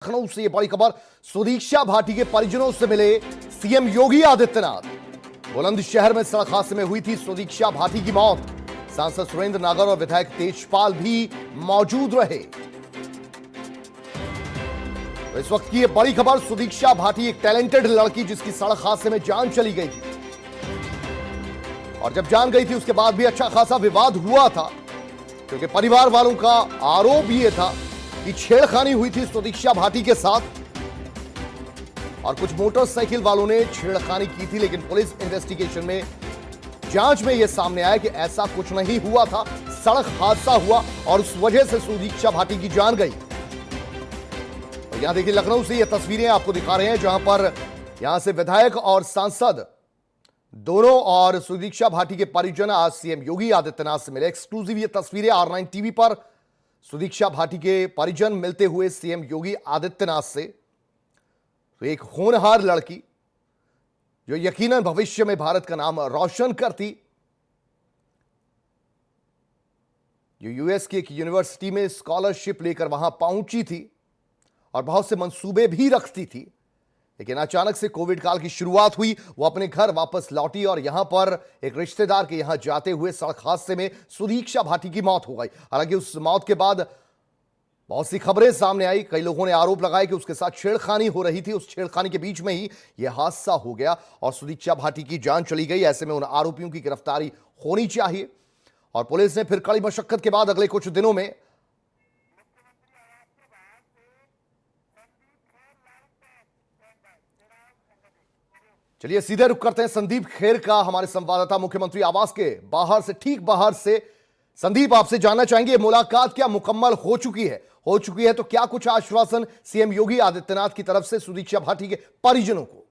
लखनऊ से ये बड़ी खबर। सुदीक्षा भाटी के परिजनों से मिले सीएम योगी आदित्यनाथ। बुलंदशहर में सड़क हादसे में हुई थी सुदीक्षा भाटी की मौत। सांसद सुरेंद्र नागर और विधायक तेजपाल भी मौजूद रहे। तो इस वक्त की ये बड़ी खबर। सुदीक्षा भाटी एक टैलेंटेड लड़की जिसकी सड़क हादसे में जान चली गई थी, और जब जान गई थी उसके बाद भी अच्छा खासा विवाद हुआ था, क्योंकि परिवार वालों का आरोप यह था कि छेड़खानी हुई थी सुदीक्षा भाटी के साथ, और कुछ मोटरसाइकिल वालों ने छेड़खानी की थी। लेकिन पुलिस इन्वेस्टिगेशन में, जांच में यह सामने आया कि ऐसा कुछ नहीं हुआ था, सड़क हादसा हुआ और उस वजह से सुदीक्षा भाटी की जान गई। तो यहां देखिए, लखनऊ से ये तस्वीरें आपको दिखा रहे हैं, जहां पर यहां से विधायक और सांसद दोनों और सुदीक्षा भाटी के परिजन आज सीएम योगी आदित्यनाथ से मिले। एक्सक्लूसिव ये तस्वीरें R9 टीवी पर। सुदीक्षा भाटी के परिजन मिलते हुए सीएम योगी आदित्यनाथ से। तो एक होनहार लड़की जो यकीनन भविष्य में भारत का नाम रोशन करती, जो यूएस की एक यूनिवर्सिटी में स्कॉलरशिप लेकर वहां पहुंची थी और बहुत से मंसूबे भी रखती थी, लेकिन अचानक से कोविड काल की शुरुआत हुई। वो अपने घर वापस लौटी और यहां पर एक रिश्तेदार के यहां जाते हुए सड़क हादसे में सुदीक्षा भाटी की मौत हो गई। हालांकि उस मौत के बाद बहुत सी खबरें सामने आई। कई लोगों ने आरोप लगाए कि उसके साथ छेड़खानी हो रही थी। उस छेड़खानी के बीच में ही यह हादसा हो गया और सुदीक्षा भाटी की जान चली गई। ऐसे में उन आरोपियों की गिरफ्तारी होनी चाहिए, और पुलिस ने फिर कड़ी मशक्कत के बाद अगले कुछ दिनों में चलिए सीधे रुख करते हैं संदीप खेर का, हमारे संवाददाता मुख्यमंत्री आवास के बाहर से, ठीक बाहर से। संदीप, आपसे जानना चाहेंगे, मुलाकात क्या मुकम्मल हो चुकी है? तो क्या कुछ आश्वासन सीएम योगी आदित्यनाथ की तरफ से सुदीक्षा भाटी के परिजनों को?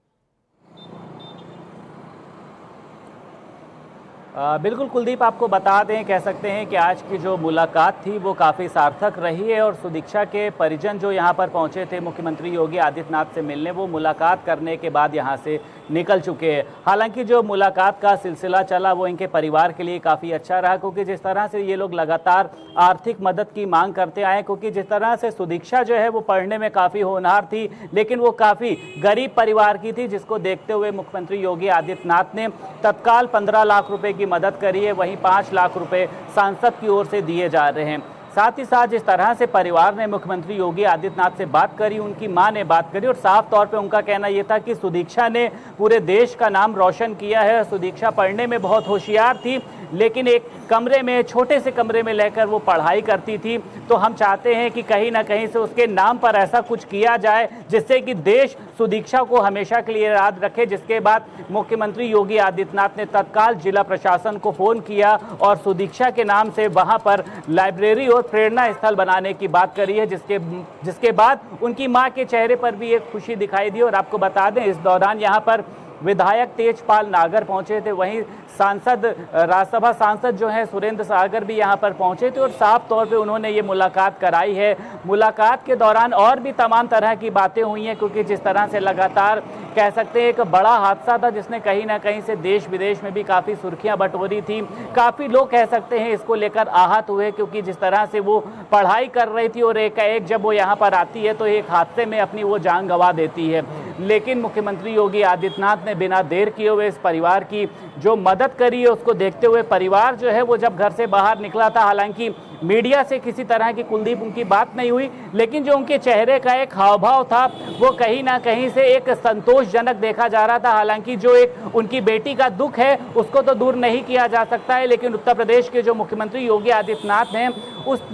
बिल्कुल कुलदीप, आपको बता दें, कह सकते हैं कि आज की जो मुलाकात थी वो काफ़ी सार्थक रही है, और सुदीक्षा के परिजन जो यहाँ पर पहुँचे थे मुख्यमंत्री योगी आदित्यनाथ से मिलने, वो मुलाकात करने के बाद यहाँ से निकल चुके हैं। हालांकि जो मुलाकात का सिलसिला चला वो इनके परिवार के लिए काफ़ी अच्छा रहा, क्योंकि जिस तरह से ये लोग लगातार आर्थिक मदद की मांग करते आए, क्योंकि जिस तरह से सुदीक्षा जो है वो पढ़ने में काफ़ी होनहार थी, लेकिन वो काफ़ी गरीब परिवार की थी, जिसको देखते हुए मुख्यमंत्री योगी आदित्यनाथ ने तत्काल 15 लाख रुपए की मदद करी है। वहीं 5 लाख रुपए सांसद की ओर से दिए जा रहे हैं। साथ ही साथ जिस तरह से परिवार ने मुख्यमंत्री योगी आदित्यनाथ से बात करी, उनकी मां ने बात करी, और साफ तौर पे उनका कहना यह था कि सुदीक्षा ने पूरे देश का नाम रोशन किया है। सुदीक्षा पढ़ने में बहुत होशियार थी, लेकिन एक कमरे में, छोटे से कमरे में लेकर वो पढ़ाई करती थी। तो हम चाहते हैं कि कहीं ना कहीं से उसके नाम पर ऐसा कुछ किया जाए जिससे कि देश सुदीक्षा को हमेशा के लिए याद रखे। जिसके बाद मुख्यमंत्री योगी आदित्यनाथ ने तत्काल जिला प्रशासन को फोन किया और सुदीक्षा के नाम से वहां पर लाइब्रेरी और प्रेरणा स्थल बनाने की बात करी है, जिसके बाद उनकी मां के चेहरे पर भी एक खुशी दिखाई दी। और आपको बता दें, इस दौरान यहाँ पर विधायक तेजपाल नागर पहुंचे थे, वहीं सांसद, राज्यसभा सांसद जो है सुरेंद्र सागर भी यहां पर पहुंचे थे, और साफ तौर पे उन्होंने ये मुलाकात कराई है। मुलाकात के दौरान और भी तमाम तरह की बातें हुई हैं, क्योंकि जिस तरह से लगातार कह सकते हैं एक बड़ा हादसा था जिसने कहीं ना कहीं से देश विदेश में भी काफ़ी सुर्खियां बटोरी थी। काफ़ी लोग कह सकते हैं इसको लेकर आहत हुए, क्योंकि जिस तरह से वो पढ़ाई कर रही थी और एक जब वो यहाँ पर आती है तो एक हादसे में अपनी वो जान गंवा देती है। लेकिन मुख्यमंत्री योगी आदित्यनाथ ने बिना देर किए हुए इस परिवार की जो मदद करी है, उसको देखते हुए परिवार जो है वो जब घर से बाहर निकला था, हालांकि मीडिया से किसी तरह की कुलदीप उनकी बात नहीं हुई, लेकिन जो उनके चेहरे का एक हाव भाव था वो कहीं ना कहीं से एक संतोषजनक देखा जा रहा था। हालांकि जो एक उनकी बेटी का दुख है उसको तो दूर नहीं किया जा सकता है, लेकिन उत्तर प्रदेश के जो मुख्यमंत्री योगी आदित्यनाथ हैं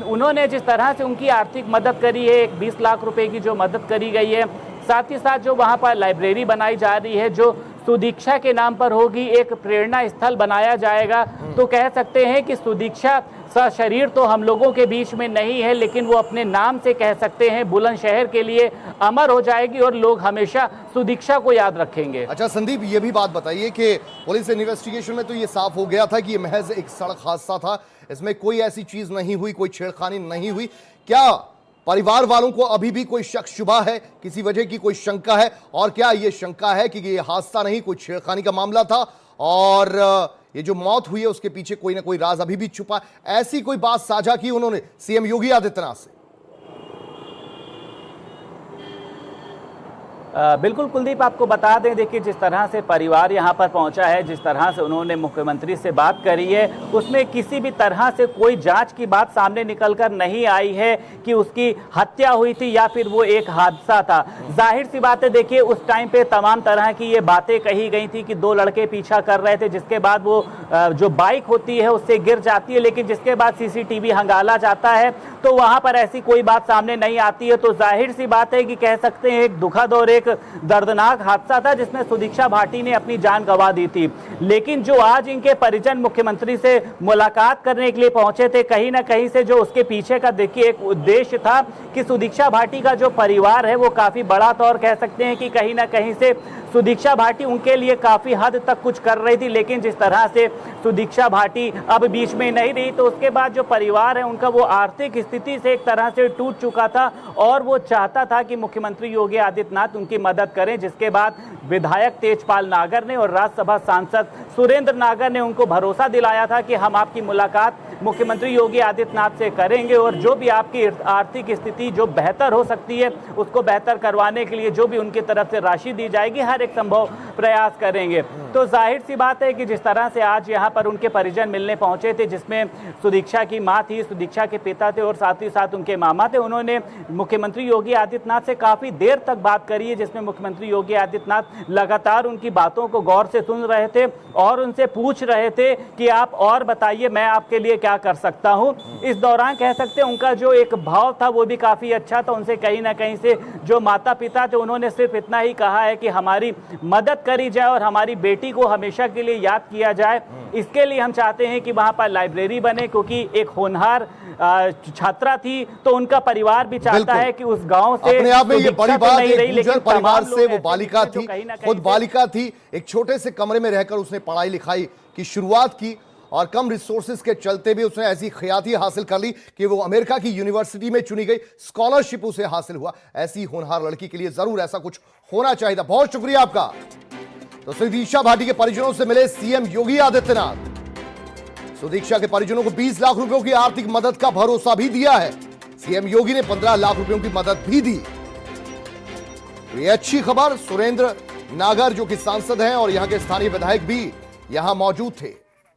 उन्होंने जिस तरह से उनकी आर्थिक मदद करी है, एक 20 लाख रुपए की जो मदद करी गई है, साथ ही साथ जो वहां पर लाइब्रेरी बनाई जा रही है जो सुदीक्षा के नाम पर होगी, एक प्रेरणा स्थल बनाया जाएगा, तो कह सकते हैं कि सुदीक्षा शरीर तो हम लोगों के बीच में नहीं है, लेकिन वो अपने नाम से कह सकते हैं बुलंदशहर के लिए अमर हो जाएगी, और लोग हमेशा सुदीक्षा को याद रखेंगे। अच्छा संदीप, ये भी बात बताइए कि पुलिस इन्वेस्टिगेशन में तो ये साफ हो गया था कि ये महज एक सड़क हादसा था, इसमें कोई ऐसी चीज नहीं हुई, कोई छेड़खानी नहीं हुई। क्या परिवार वालों को अभी भी कोई शक शुबा है, किसी वजह की कोई शंका है? और क्या ये शंका है कि ये हादसा नहीं, कोई छेड़खानी का मामला था, और ये जो मौत हुई है उसके पीछे कोई ना कोई राज अभी भी छुपा? ऐसी कोई बात साझा की उन्होंने सीएम योगी आदित्यनाथ से? बिल्कुल कुलदीप, आपको बता दें, देखिए जिस तरह से परिवार यहाँ पर पहुँचा है, जिस तरह से उन्होंने मुख्यमंत्री से बात करी है, उसमें किसी भी तरह से कोई जांच की बात सामने निकलकर नहीं आई है कि उसकी हत्या हुई थी या फिर वो एक हादसा था। जाहिर सी बात है, देखिए उस टाइम पे तमाम तरह की ये बातें कही गई थी कि दो लड़के पीछा कर रहे थे, जिसके बाद वो जो बाइक होती है उससे गिर जाती है, लेकिन जिसके बाद सीसीटीवी हंगाला जाता है तो वहां पर ऐसी कोई बात सामने नहीं आती है। तो जाहिर सी बात है कि कह सकते हैं एक दुखद और एक दर्दनाक हादसा था जिसमें सुदीक्षा भाटी ने अपनी जान गंवा दी थी। लेकिन जो आज इनके परिजन मुख्यमंत्री से मुलाकात करने के लिए पहुंचे थे, कहीं ना कहीं से जो उसके पीछे का देखिए एक उद्देश्य था कि सुदीक्षा भाटी का जो परिवार है वो काफी बड़ा था और कह सकते हैं कि कहीं ना कहीं से सुदीक्षा भाटी उनके लिए काफी हद तक कुछ कर रही थी। लेकिन जिस तरह से सुदीक्षा भाटी अब बीच में नहीं रही तो उसके बाद जो परिवार है उनका वो आर्थिक स्थिति से एक तरह से टूट चुका था और वो चाहता था कि मुख्यमंत्री योगी आदित्यनाथ उनकी मदद करें। जिसके बाद विधायक तेजपाल नागर ने और राज्यसभा सांसद सुरेंद्र नागर ने उनको भरोसा दिलाया था कि हम आपकी मुलाकात मुख्यमंत्री योगी आदित्यनाथ से करेंगे और जो भी आपकी आर्थिक स्थिति जो बेहतर हो सकती है उसको बेहतर करवाने के लिए जो भी उनकी तरफ से राशि दी जाएगी हर एक संभव प्रयास करेंगे। तो जाहिर सी बात है कि जिस तरह से आज यहाँ पर उनके परिजन मिलने पहुंचे थे, जिसमें सुदीक्षा की मां थी, सुदीक्षा के पिता थे और साथ ही साथ उनके मामा थे, उन्होंने मुख्यमंत्री योगी आदित्यनाथ से काफी देर तक बात करी है, जिसमें मुख्यमंत्री योगी आदित्यनाथ लगातार उनकी बातों को गौर से सुन रहे थे और उनसे पूछ रहे थे कि आप और बताइए, मैं आपके लिए क्या कर सकता हूं। इस दौरान कह सकते हैं उनका जो एक भाव था वो भी काफी अच्छा था। उनसे कहीं ना कहीं से जो माता पिता थे उन्होंने सिर्फ इतना ही कहा है कि हमारी मदद करी जाए और हमारी बेटी को हमेशा के लिए याद किया जाए। इसके लिए हम चाहते हैं कि वहां पर लाइब्रेरी बने, क्योंकि एक होनहार छात्रा थी तो उनका परिवार भी चाहता है कि उस गांव से अपने आप में ये बड़ी बात है। गुर्जर परिवार से वो बालिका जो थी, कहीं ना कहीं खुद बालिका थी, एक छोटे से कमरे में रहकर उसने पढ़ाई लिखाई की शुरुआत की और कम रिसोर्सेज के चलते भी उसने ऐसी ख्याति हासिल कर ली कि वो अमेरिका की यूनिवर्सिटी में चुनी गई, स्कॉलरशिप उसे हासिल हुआ। ऐसी होनहार लड़की के लिए जरूर ऐसा कुछ होना चाहिए था। बहुत शुक्रिया आपका। तो सुदीक्षा भाटी के परिजनों से मिले सीएम योगी आदित्यनाथ। सुदीक्षा के परिजनों को 20 लाख रुपयों की आर्थिक मदद का भरोसा भी दिया है। सीएम योगी ने 15 लाख रुपयों की मदद भी दी। तो ये अच्छी खबर। सुरेंद्र नागर जो कि सांसद हैं और यहां के स्थानीय विधायक भी यहां मौजूद थे।